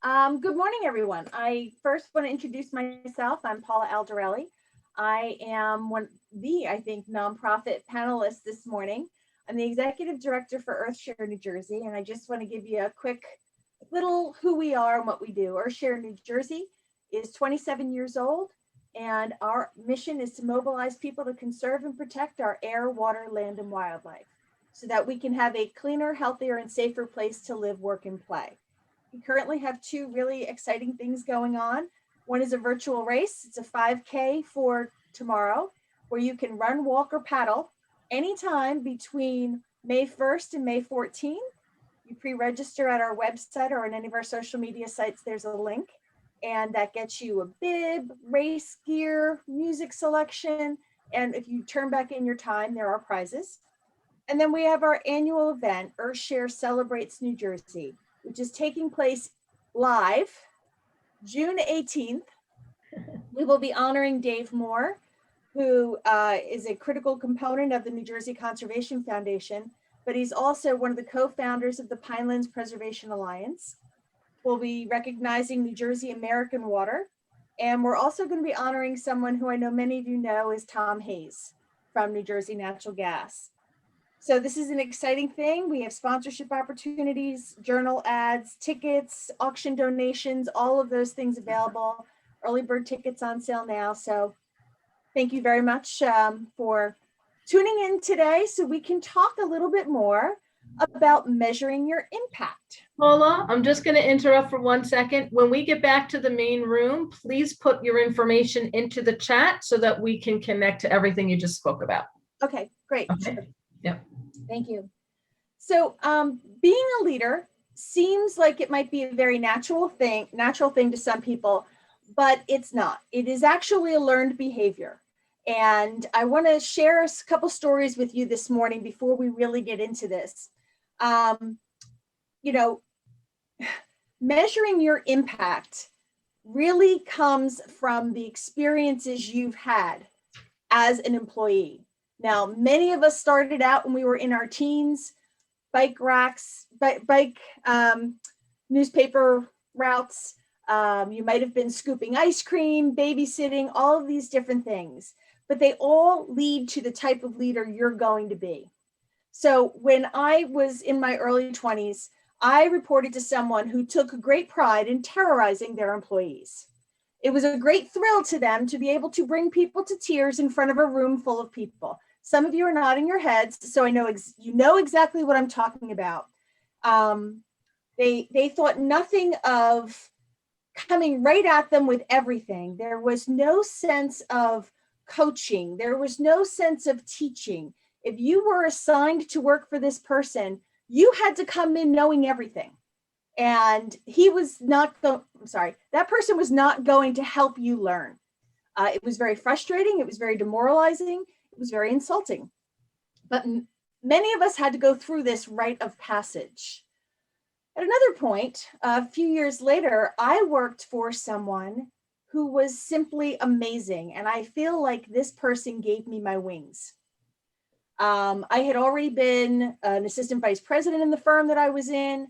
Good morning, everyone. I first want to introduce myself. I'm Paula Aldarelli. I am I think, nonprofit panelist this morning. I'm the executive director for EarthShare New Jersey, and I just want to give you a quick little who we are and what we do. EarthShare New Jersey is 27 years old, and our mission is to mobilize people to conserve and protect our air, water, land, and wildlife so that we can have a cleaner, healthier, and safer place to live, work, and play. We currently have two really exciting things going on. One is a virtual race. It's a 5K for tomorrow, where you can run, walk, or paddle anytime between May 1st and May 14th. You pre-register at our website or on any of our social media sites. There's a link, and that gets you a bib, race gear, music selection. And if you turn back in your time, there are prizes. And then we have our annual event, EarthShare Celebrates New Jersey, which is taking place live June 18th. We will be honoring Dave Moore, who is a critical component of the New Jersey Conservation Foundation, but he's also one of the co-founders of the Pinelands Preservation Alliance. We'll be recognizing New Jersey American Water, and we're also going to be honoring someone who I know many of you know is Tom Hayes from New Jersey Natural Gas. So this is an exciting thing. We have sponsorship opportunities, journal ads, tickets, auction donations, all of those things available. Early bird tickets on sale now. So thank you very much for tuning in today so we can talk a little bit more about measuring your impact. Paula, I'm just going to interrupt for 1 second. When we get back to the main room, please put your information into the chat so that we can connect to everything you just spoke about. Okay, great. Okay. Yep. Thank you. So being a leader seems like it might be a very natural thing to some people, but it's not. It is actually a learned behavior. And I want to share a couple stories with you this morning before we really get into this. Measuring your impact really comes from the experiences you've had as an employee. Now, many of us started out when we were in our teens, bike racks, newspaper routes. You might have been scooping ice cream, babysitting, all of these different things, but they all lead to the type of leader you're going to be. So when I was in my early 20s, I reported to someone who took great pride in terrorizing their employees. It was a great thrill to them to be able to bring people to tears in front of a room full of people. Some of you are nodding your heads, so I know you know exactly what I'm talking about. They thought nothing of coming right at them with everything. There was no sense of coaching. There was no sense of teaching. If you were assigned to work for this person, you had to come in knowing everything. And that person was not going to help you learn. It was very frustrating. It was very demoralizing. It was very insulting. But many of us had to go through this rite of passage. At another point, a few years later, I worked for someone who was simply amazing. And I feel like this person gave me my wings. I had already been an assistant vice president in the firm that I was in,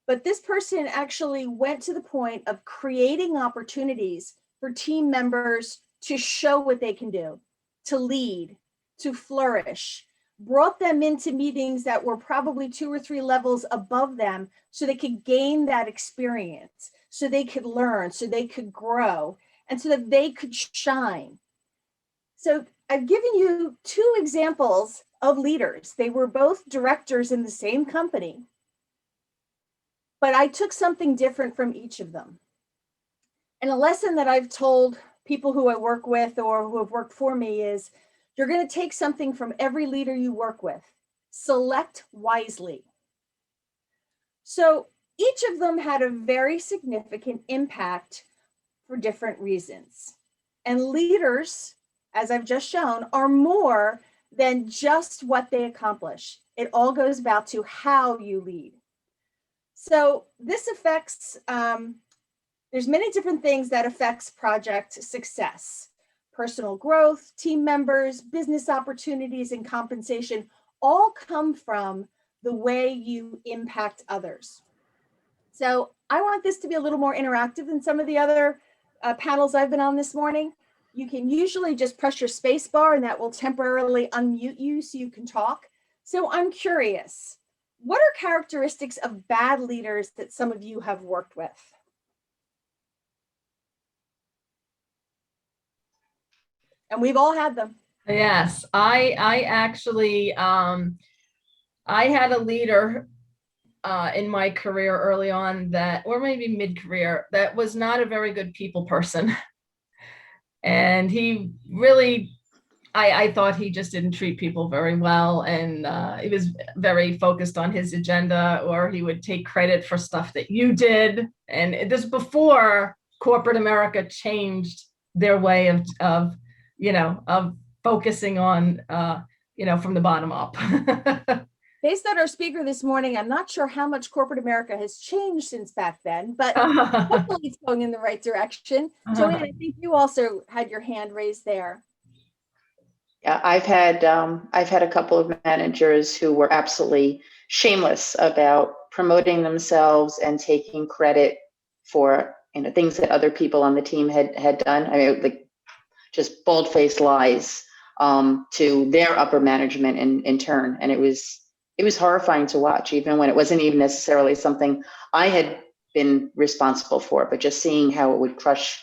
but this person actually went to the point of creating opportunities for team members to show what they can do, to lead, to flourish, brought them into meetings that were probably 2 or 3 levels above them so they could gain that experience, so they could learn, so they could grow, and so that they could shine. So I've given you 2 examples of leaders. They were both directors in the same company, but I took something different from each of them. And a lesson that I've told people who I work with or who have worked for me is, you're going to take something from every leader you work with. Select wisely. So each of them had a very significant impact for different reasons. And leaders, as I've just shown, are more than just what they accomplish. It all goes back to how you lead. So this affects, there's many different things that affects project success. Personal growth, team members, business opportunities, and compensation all come from the way you impact others. So I want this to be a little more interactive than some of the other panels I've been on this morning. You can usually just press your space bar and that will temporarily unmute you so you can talk. So I'm curious, what are characteristics of bad leaders that some of you have worked with? And we've all had them. Yes, I actually, I had a leader in my career early on that, or maybe mid-career, that was not a very good people person. And he really, I thought he just didn't treat people very well. And he was very focused on his agenda, or he would take credit for stuff that you did. And this before corporate America changed their way of focusing on, from the bottom up. Based on our speaker this morning, I'm not sure how much corporate America has changed since back then, but hopefully it's going in the right direction. Joanne, I think you also had your hand raised there. Yeah, I've had a couple of managers who were absolutely shameless about promoting themselves and taking credit for things that other people on the team had done. I mean, like just bald-faced lies to their upper management in turn, and it was horrifying to watch, even when it wasn't even necessarily something I had been responsible for, but just seeing how it would crush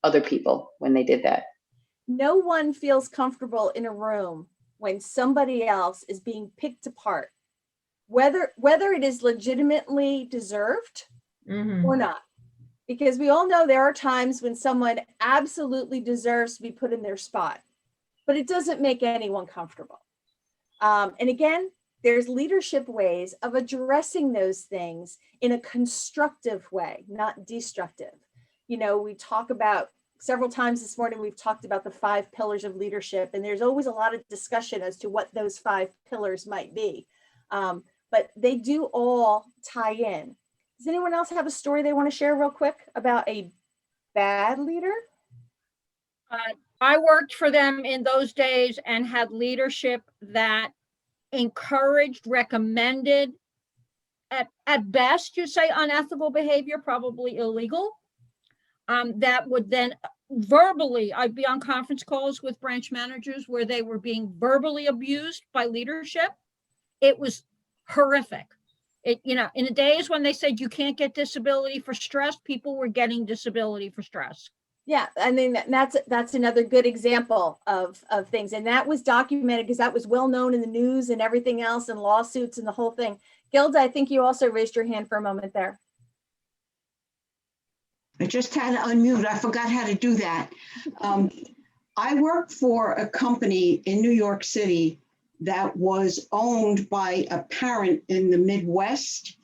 other people when they did that. No one feels comfortable in a room when somebody else is being picked apart, whether it is legitimately deserved or not. Because we all know there are times when someone absolutely deserves to be put in their spot, but it doesn't make anyone comfortable. And again, there's leadership ways of addressing those things in a constructive way, not destructive. We talk about several times this morning, we've talked about the 5 pillars of leadership, and there's always a lot of discussion as to what those 5 pillars might be. But they do all tie in. Does anyone else have a story they want to share real quick about a bad leader? I worked for them in those days and had leadership that encouraged, recommended, at best, you say unethical behavior, probably illegal. That would then verbally, I'd be on conference calls with branch managers where they were being verbally abused by leadership. It was horrific. In the days when they said you can't get disability for stress, people were getting disability for stress. Yeah, I mean, that's another good example of things. And that was documented because that was well known in the news and everything else, and lawsuits and the whole thing. Gilda, I think you also raised your hand for a moment there. I just had to unmute. I forgot how to do that. I worked for a company in New York City that was owned by a parent in the Midwest.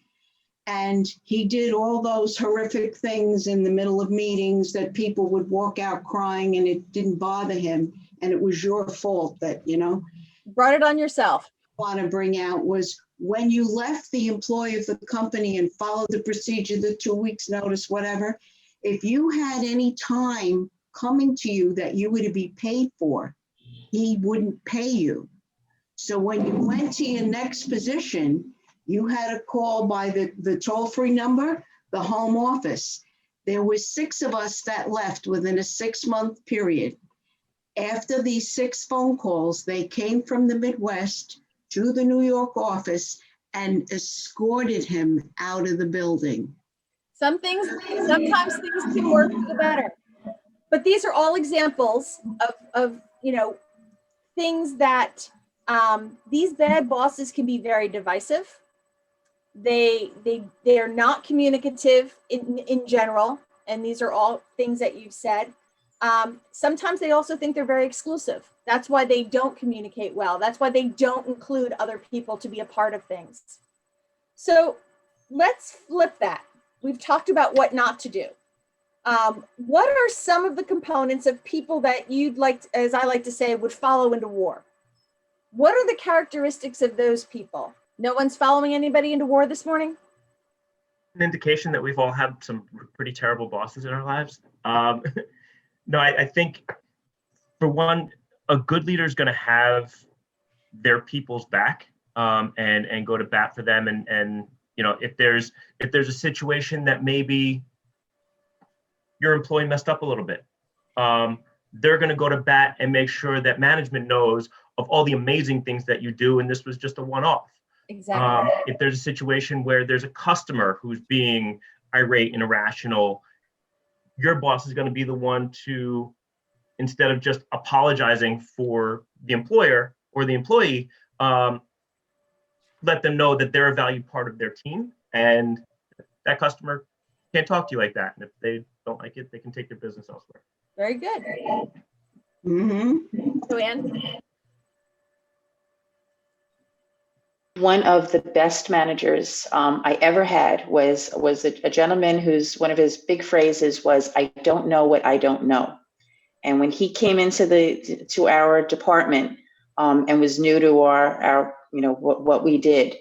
And he did all those horrific things in the middle of meetings that people would walk out crying, and it didn't bother him. And it was your fault that, Brought it on yourself. Want to bring out was when you left the employee of the company and followed the procedure, the 2 weeks notice, whatever, if you had any time coming to you that you were to be paid for, he wouldn't pay you. So when you went to your next position, you had a call by the toll-free number, the home office. There were 6 of us that left within a 6-month period. After these 6 phone calls, they came from the Midwest to the New York office and escorted him out of the building. Sometimes things can work for the better. But these are all examples of things that these bad bosses can be very divisive. They're not communicative in general, and these are all things that you've said. Sometimes they also think they're very exclusive. That's why they don't communicate well. That's why they don't include other people to be a part of things. So let's flip that. We've talked about what not to do. What are some of the components of people that you'd like, as I like to say, would follow into war? What are the characteristics of those people? No one's following anybody into war this morning? An indication that we've all had some pretty terrible bosses in our lives. No, I think, for one, a good leader is going to have their people's back and go to bat for them and if there's a situation that maybe your employee messed up a little bit, they're going to go to bat and make sure that management knows of all the amazing things that you do, and this was just a one-off. Exactly. If there's a situation where there's a customer who's being irate and irrational, your boss is going to be the one to, instead of just apologizing for the employer or the employee, let them know that they're a valued part of their team, and that customer can't talk to you like that. And if they don't like it, they can take their business elsewhere. Very good. Mm-hmm. Joanne? One of the best managers I ever had was a gentleman whose one of his big phrases was, "I don't know what I don't know." And when he came to our department and was new to our what we did,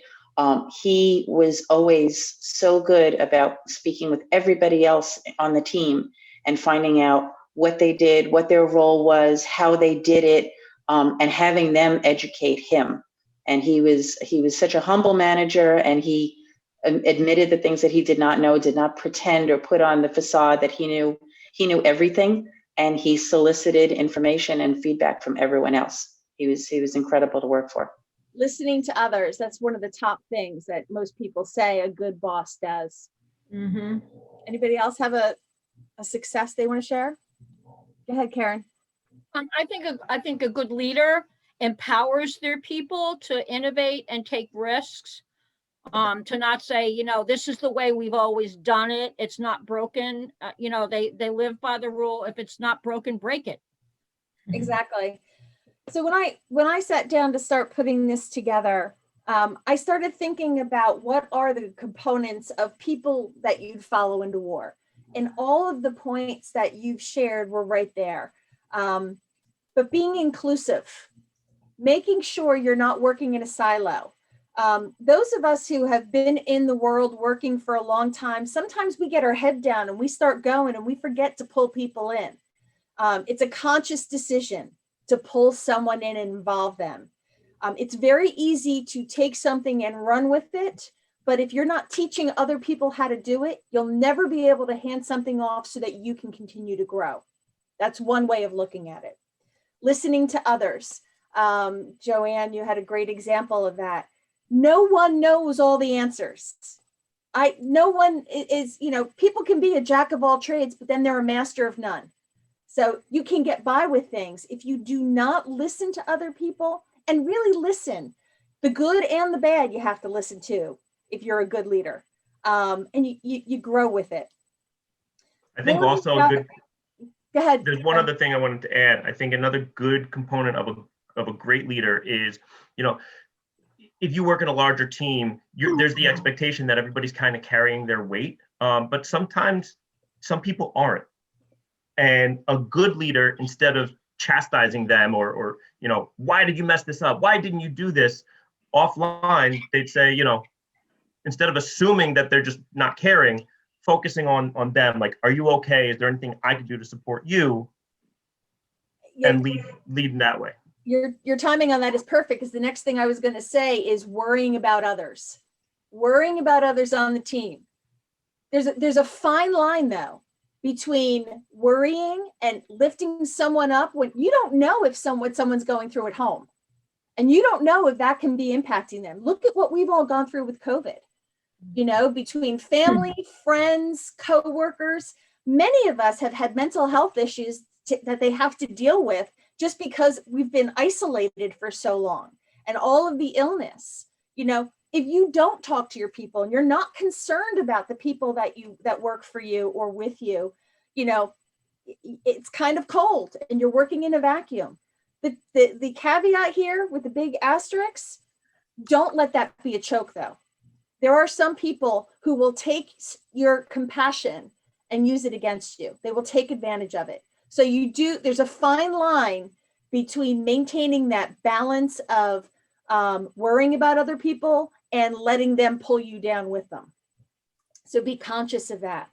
he was always so good about speaking with everybody else on the team and finding out what they did, what their role was, how they did it, and having them educate him. And he was such a humble manager, and he admitted the things that he did not know, did not pretend or put on the facade that he knew everything, and he solicited information and feedback from everyone else. He was incredible to work for. Listening to others, that's one of the top things that most people say a good boss does. Mm-hmm. Anybody else have a success they want to share? Go ahead, Karen. I think a good leader empowers their people to innovate and take risks, to not say, this is the way we've always done it. It's not broken. They live by the rule. If it's not broken, break it. Exactly. So when I sat down to start putting this together, I started thinking about what are the components of people that you'd follow into war. And all of the points that you've shared were right there. But being inclusive, making sure you're not working in a silo. Those of us who have been in the world working for a long time, sometimes we get our head down and we start going and we forget to pull people in. It's a conscious decision to pull someone in and involve them. It's very easy to take something and run with it, but if you're not teaching other people how to do it, you'll never be able to hand something off so that you can continue to grow. That's one way of looking at it. Listening to others. Joanne, you had a great example of that. No one knows all the answers. No one is, people can be a jack of all trades, but then they're a master of none. So you can get by with things if you do not listen to other people and really listen. The good and the bad you have to listen to if you're a good leader, and you grow with it. I think also a good. Go ahead. There's one other thing I wanted to add. I think another good component of a great leader is, if you work in a larger team, there's the expectation that everybody's kind of carrying their weight, but sometimes some people aren't. And a good leader, instead of chastising them or why did you mess this up? Why didn't you do this? Offline, they'd say, instead of assuming that they're just not caring, focusing on them, like, are you okay? Is there anything I could do to support you? And lead in that way. Your timing on that is perfect, because the next thing I was going to say is worrying about others. Worrying about others on the team. There's a fine line, though, between worrying and lifting someone up when you don't know what someone's going through at home. And you don't know if that can be impacting them. Look at what we've all gone through with COVID. Between family, friends, coworkers, many of us have had mental health issues that they have to deal with just because we've been isolated for so long, and all of the illness. If you don't talk to your people and you're not concerned about the people that work for you or with you, it's kind of cold and you're working in a vacuum. The caveat here with the big asterisks, don't let that be a choke, though. There are some people who will take your compassion and use it against you. They will take advantage of it. So there's a fine line between maintaining that balance of worrying about other people and letting them pull you down with them. So be conscious of that.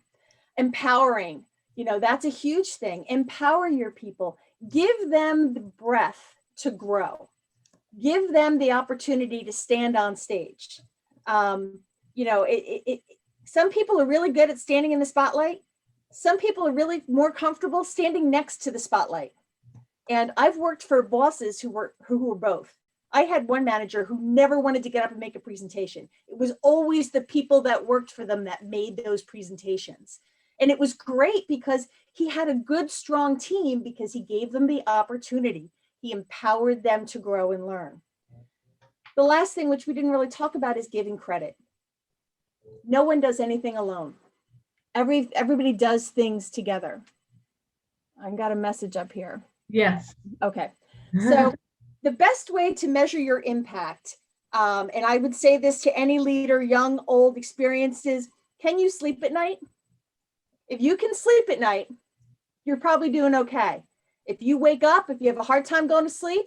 Empowering, that's a huge thing. Empower your people. Give them the breath to grow. Give them the opportunity to stand on stage. You know, some people are really good at standing in the spotlight. Some people are really more comfortable standing next to the spotlight. And I've worked for bosses who were both. I had one manager who never wanted to get up and make a presentation. It was always the people that worked for them that made those presentations. And it was great because he had a good, strong team because he gave them the opportunity. He empowered them to grow and learn. The last thing, which we didn't really talk about, is giving credit. No one does anything alone. Everybody does things together. I've got a message up here. Yes. Okay. So the best way to measure your impact, and I would say this to any leader, young, old, experienced, is, can you sleep at night? If you can sleep at night, you're probably doing okay. If you wake up, if you have a hard time going to sleep,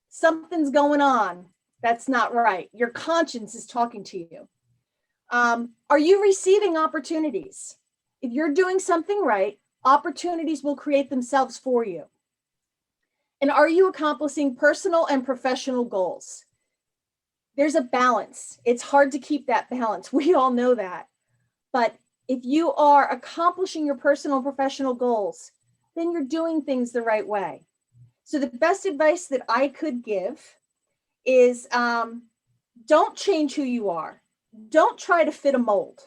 something's going on. That's not right. Your conscience is talking to you. Are you receiving opportunities? If you're doing something right, opportunities will create themselves for you. And are you accomplishing personal and professional goals? There's a balance. It's hard to keep that balance. We all know that. But if you are accomplishing your personal and professional goals, then you're doing things the right way. So the best advice that I could give is don't change who you are. Don't try to fit a mold.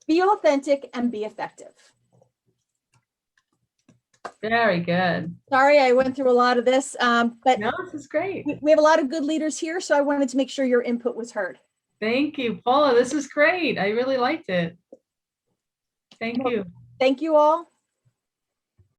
Be authentic and be effective. Very good. Sorry, I went through a lot of this, but No, this is great. we have a lot of good leaders here, so I wanted to make sure your input was heard. Thank you, Paula. This is great. I really liked it. Thank you. Thank you all.